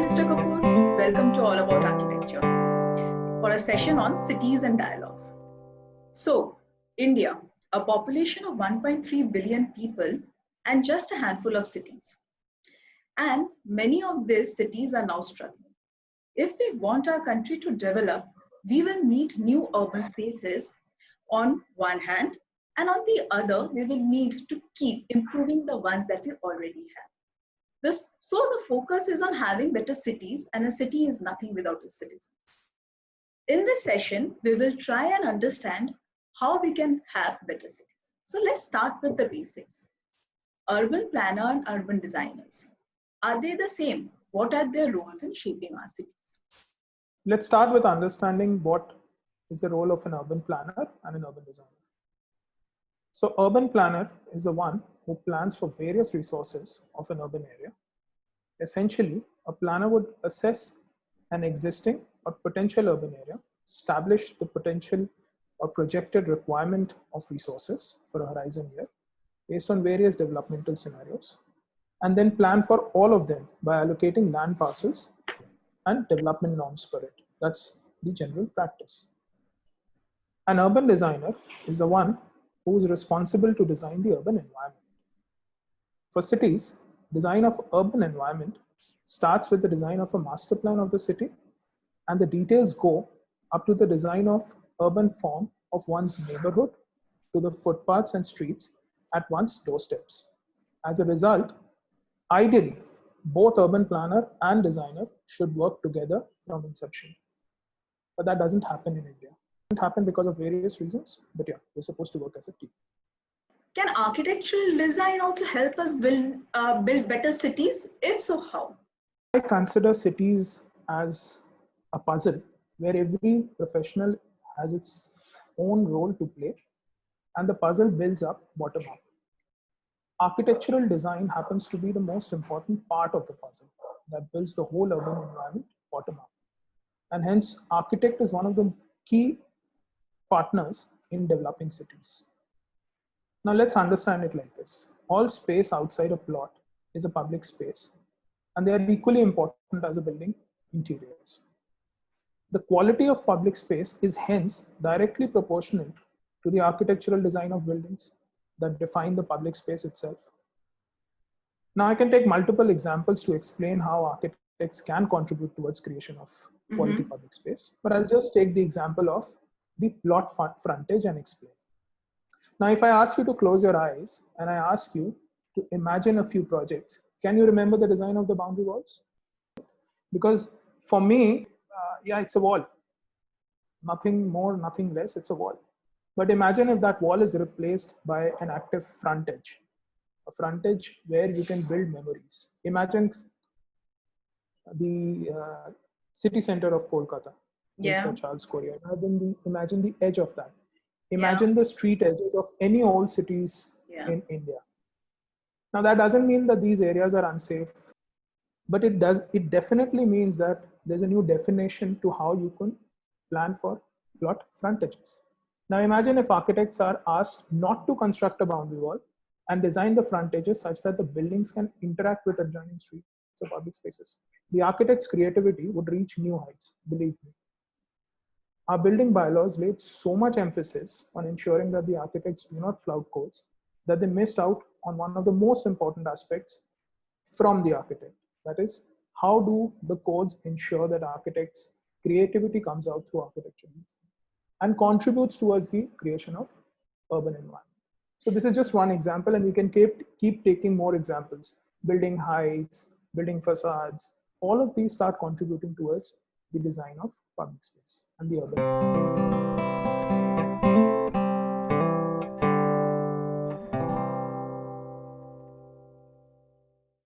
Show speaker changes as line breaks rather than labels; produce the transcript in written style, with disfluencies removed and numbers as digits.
Mr. Kapoor. Welcome to All About Architecture for a session on cities and dialogues. So, India, a population of 1.3 billion people and just a handful of cities. And many of these cities are now struggling. If we want our country to develop, we will need new urban spaces on one hand, and on the other, we will need to keep improving the ones that we already have. So the focus is on having better cities, and a city is nothing without its citizens. In this session, we will try and understand how we can have better cities. So let's start with the basics. Urban planner and urban designers. Are they the same? What are their roles in shaping our cities?
Let's start with understanding what is the role of an urban planner and an urban designer. So urban planner is the one who plans for various resources of an urban area. Essentially, a planner would assess an existing or potential urban area, establish the potential or projected requirement of resources for a horizon year based on various developmental scenarios, and then plan for all of them by allocating land parcels and development norms for it. That's the general practice. An urban designer is the one who is responsible to design the urban environment. For cities, design of urban environment starts with the design of a master plan of the city, and the details go up to the design of urban form of one's neighborhood to the footpaths and streets at one's doorsteps. As a result, ideally, both urban planner and designer should work together from inception. But that doesn't happen in India. It doesn't happen because of various reasons, but yeah, they're supposed to work as a team.
Can architectural design also help us build better cities? If so, how?
I consider cities as a puzzle where every professional has its own role to play, and the puzzle builds up bottom up. Architectural design happens to be the most important part of the puzzle that builds the whole urban environment bottom up. And hence, architect is one of the key partners in developing cities. Now let's understand it like this. All space outside a plot is a public space, and they are equally important as a building interiors. The quality of public space is hence directly proportional to the architectural design of buildings that define the public space itself. Now I can take multiple examples to explain how architects can contribute towards creation of quality public space, but I'll just take the example of the plot frontage and explain. Now, if I ask you to close your eyes and I ask you to imagine a few projects, can you remember the design of the boundary walls? Because for me, yeah, it's a wall. Nothing more, nothing less, it's a wall. But imagine if that wall is replaced by an active frontage, a frontage where you can build memories. Imagine the city center of Kolkata, Charles Korea. Imagine the edge of that. Imagine the street edges of any old cities in India. Now that doesn't mean that these areas are unsafe, but it definitely means that there's a new definition to how you can plan for plot frontages. Now imagine if architects are asked not to construct a boundary wall and design the frontages such that the buildings can interact with adjoining streets or public spaces. The architect's creativity would reach new heights, believe me. Our building bylaws laid so much emphasis on ensuring that the architects do not flout codes that they missed out on one of the most important aspects from the architect. That is, how do the codes ensure that architects' creativity comes out through architecture and contributes towards the creation of urban environment. So this is just one example, and we can keep taking more examples. Building heights, building facades, all of these start contributing towards the design of public space and the urban.